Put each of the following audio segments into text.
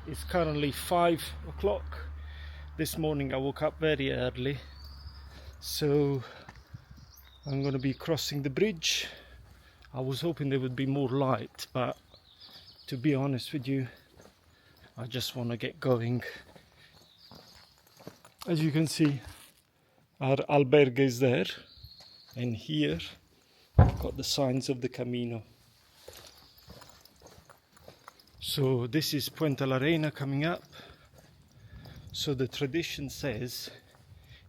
It's currently 5 o'clock. This morning I woke up very early, so I'm going to be crossing the bridge. I was hoping there would be more light, but to be honest with you, I just want to get going. As you can see, our albergue is there, and here we've got the signs of the Camino. So this is Puente La Reina coming up. So the tradition says,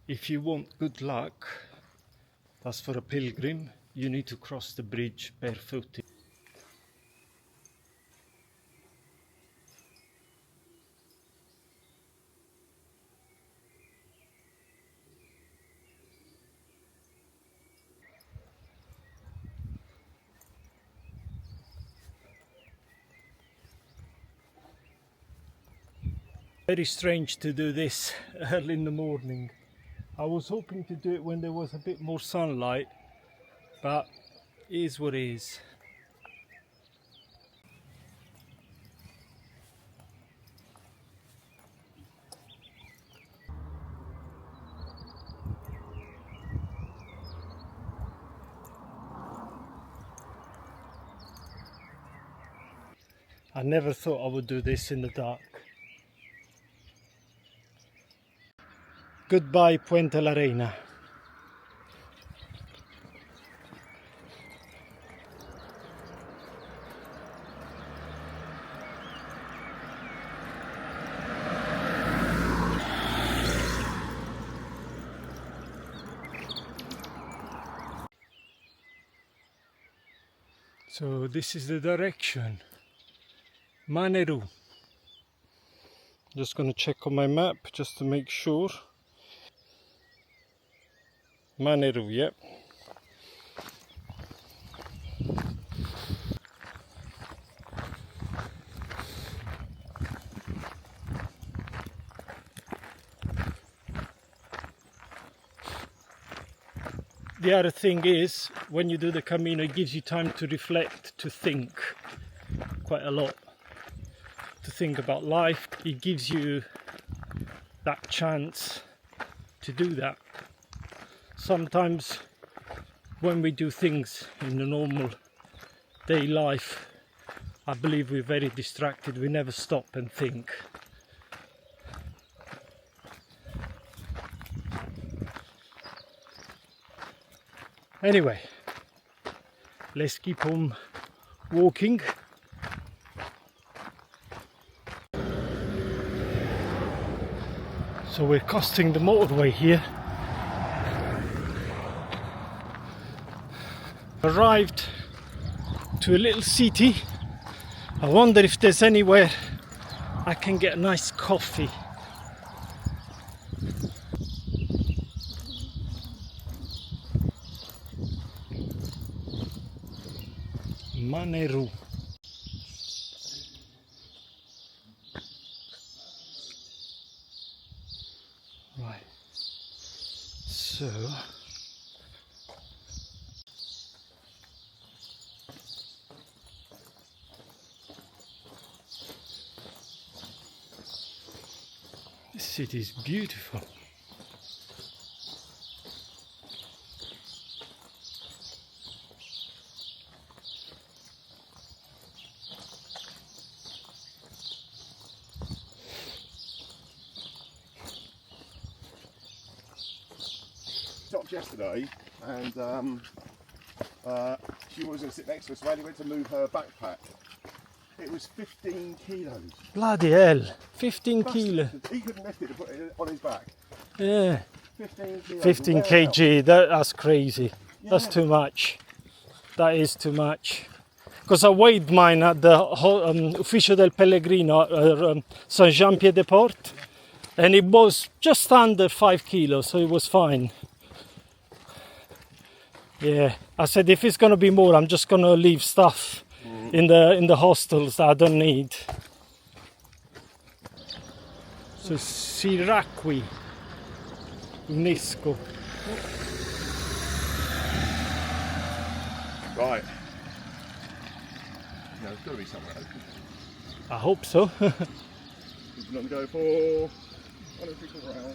if you want good luck, as for a pilgrim, you need to cross the bridge barefooted. Very strange to do this early in the morning. I was hoping to do it when there was a bit more sunlight, but it is what it is. I never thought I would do this in the dark. Goodbye, Puente La Reina. So this is the direction. Maneru. Just gonna check on my map just to make sure. Maneru, yep. The other thing is, when you do the Camino, it gives you time to reflect, to think quite a lot, to think about life. It gives you that chance to do that. Sometimes when we do things in the normal day life, I believe we're very distracted. We never stop and think. Anyway, let's keep on walking. So we're crossing the motorway here. Arrived to a little city. I wonder if there's anywhere I can get a nice coffee. Maneru. Right. So this city is beautiful. Stopped yesterday, and she was going to sit next to us. Riley went to move her backpack. It was 15 kilos. Bloody hell, 15 kilos. He couldn't lift it to put it on his back. Yeah, 15 kilos. 15 kg, that's crazy. Yeah. That's too much. That is too much. Because I weighed mine at the Ufficio del Pellegrino, Saint-Jean-Pied-de-Port, and it was just under 5 kilos, so it was fine. Yeah, I said if it's going to be more, I'm just going to leave stuff in the hostels that I don't need. So Siracqui, UNESCO. Right. No, there's got to be somewhere open. I hope so. You want to go for 1 3/4 hour?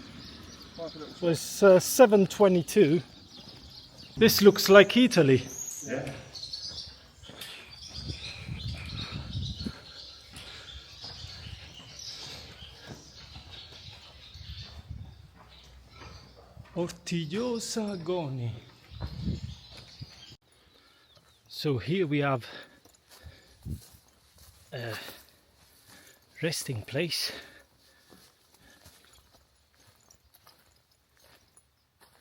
Half a little So it's 7:22. This looks like Italy. yeah. Ortigliosa Goni. So here we have a resting place.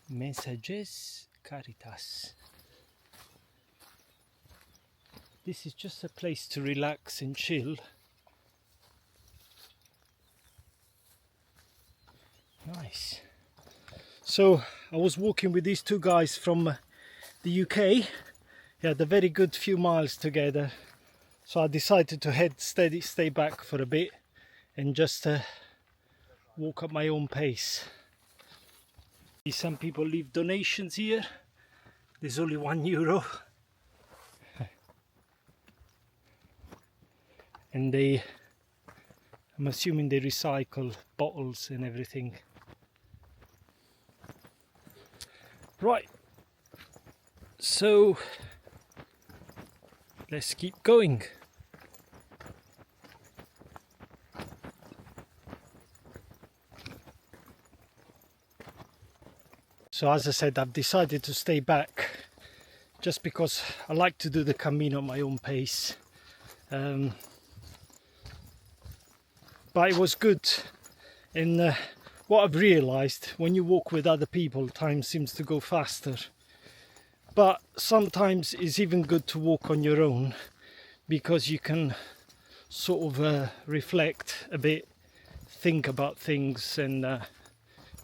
Mensages Caritas. This is just a place to relax and chill. Nice. So I was walking with these two guys from the UK. We had a very good few miles together. So I decided to stay back for a bit and just walk at my own pace. Some people leave donations here. There's only €1. And I'm assuming they recycle bottles and everything. Right, so let's keep going. So as I said, I've decided to stay back just because I like to do the Camino at my own pace. But it was good. And what I've realised, when you walk with other people, time seems to go faster. But sometimes it's even good to walk on your own, because you can sort of reflect a bit, think about things, and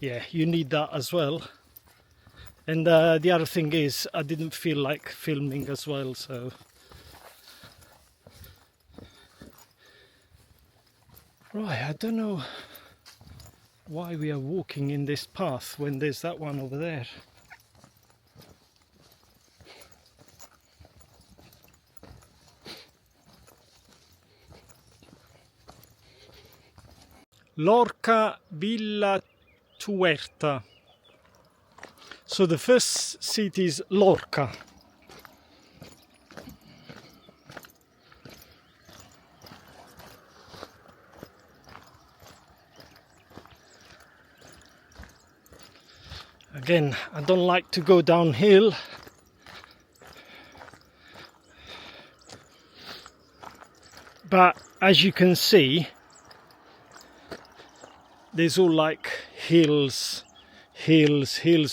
yeah, you need that as well. And the other thing is, I didn't feel like filming as well, so right, I don't know why we are walking in this path when there's that one over there. Lorca Villa Tuerta. So the first city is Lorca. Again, I don't like to go downhill. But as you can see, there's all like hills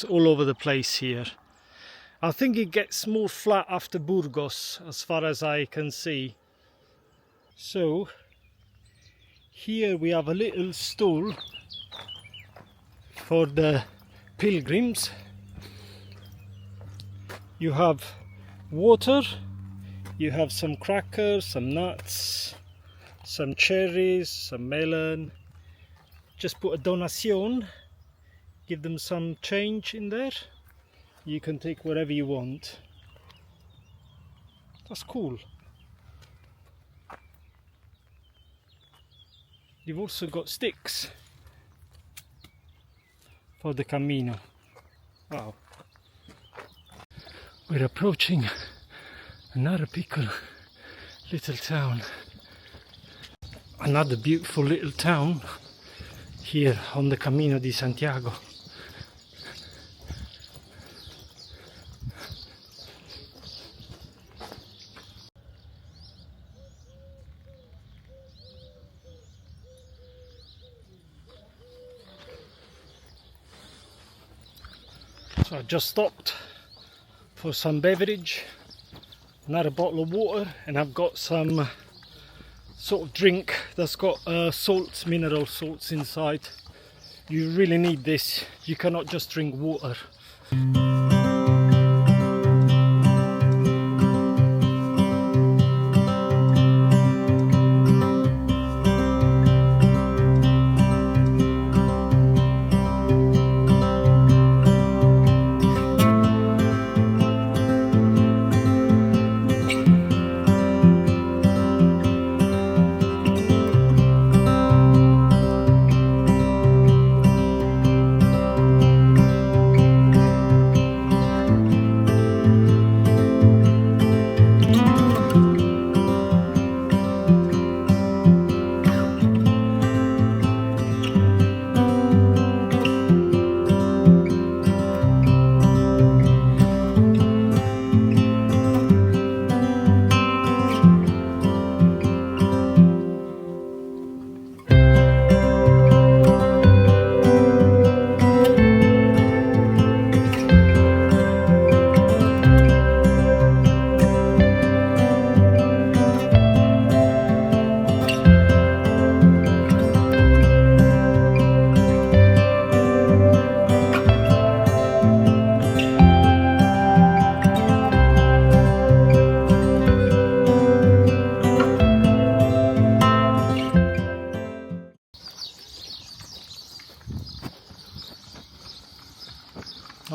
all over the place here. I think it gets more flat after Burgos, as far as I can see. So here we have a little stall for the pilgrims. You have water, you have some crackers, some nuts, some cherries, some melon. Just put a donación, give them some change in there. You can take whatever you want. That's cool. You've also got sticks for the Camino. Wow. We're approaching another little town. Another beautiful little town here on the Camino de Santiago. So I just stopped for some beverage, another bottle of water, and I've got some sort of drink that's got salts, mineral salts inside. You really need this. You cannot just drink water.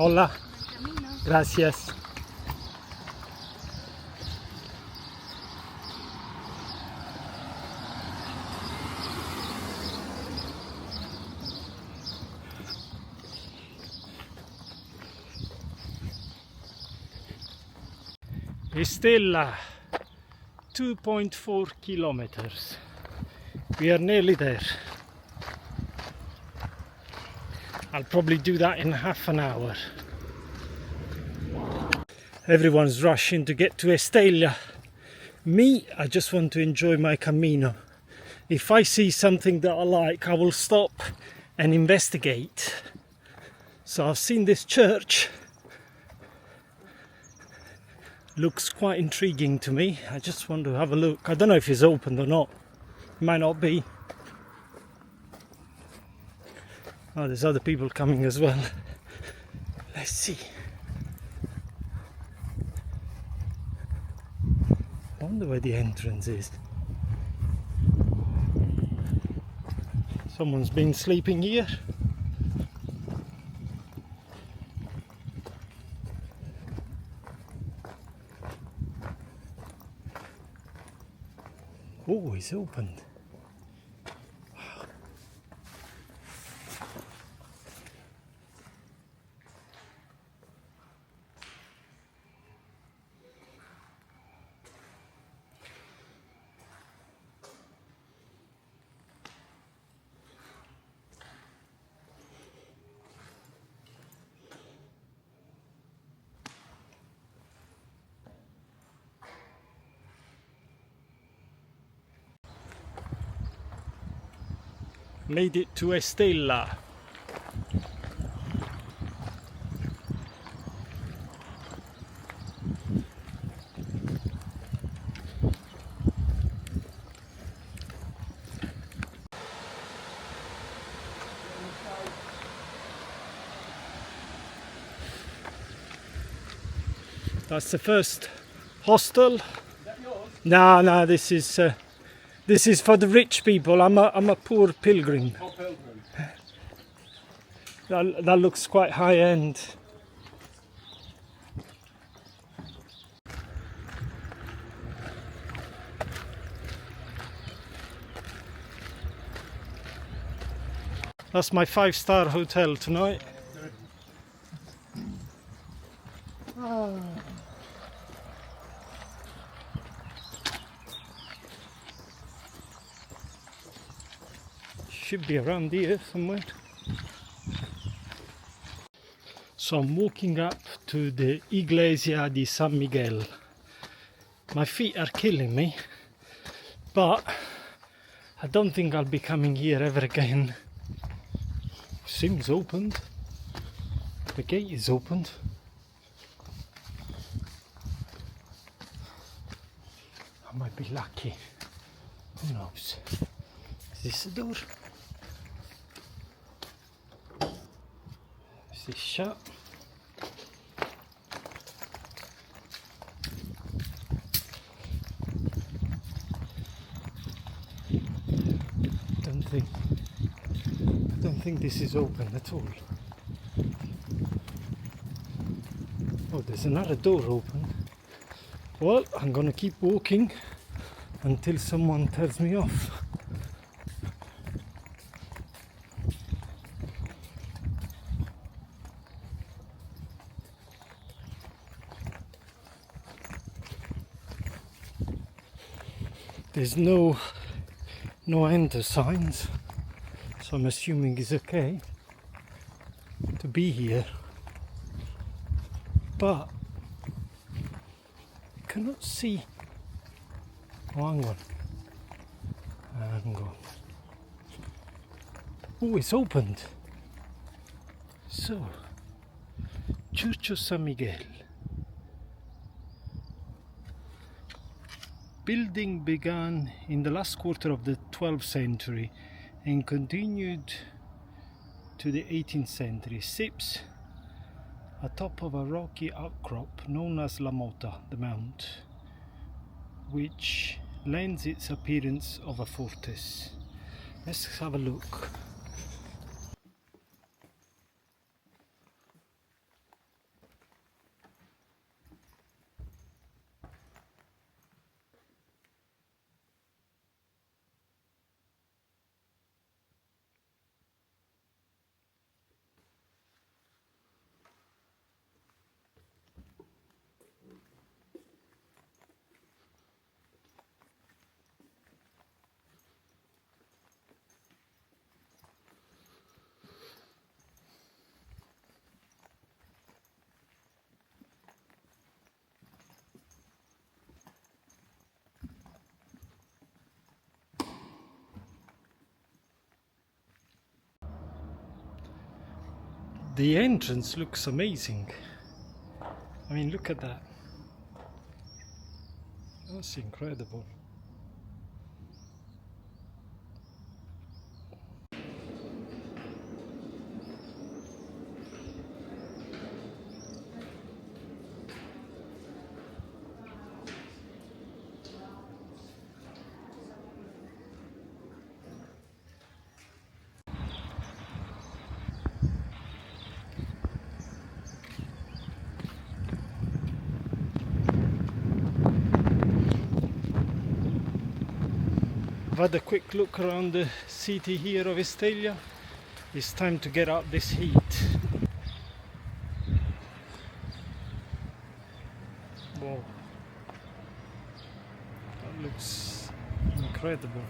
Hola. Gracias. Estella, 2.4 kilometers. We are nearly there. I'll probably do that in half an hour. Everyone's rushing to get to Estella. Me, I just want to enjoy my Camino. If I see something that I like, I will stop and investigate. So I've seen this church. Looks quite intriguing to me. I just want to have a look. I don't know if it's open or not. It might not be. Oh, there's other people coming as well. Let's see. I wonder where the entrance is. Someone's been sleeping here. Oh, it's opened. Wow. Made it to Estella. That's the first hostel. Is that yours? No, this is for the rich people. I'm a poor pilgrim. Oh, pilgrim. That looks quite high end. That's my 5-star hotel tonight. Oh. Should be around here somewhere. So I'm walking up to the Iglesia di San Miguel. My feet are killing me, but I don't think I'll be coming here ever again. Seems opened. The gate is opened. I might be lucky. Who knows? Is this the door? Is this shut? I don't think this is open at all. Oh, there's another door open. Well, I'm gonna keep walking until someone tells me off. There's no enter signs, so I'm assuming it's okay to be here, but I cannot see. Oh, hang on. Oh, it's opened. So, Church of San Miguel. Building began in the last quarter of the 12th century and continued to the 18th century. Sits atop of a rocky outcrop known as La Mota, the Mount, which lends its appearance of a fortress. Let's have a look. The entrance looks amazing. I mean, look at that. That's incredible. I've had a quick look around the city here of Estella. It's time to get out this heat. Wow, that looks incredible.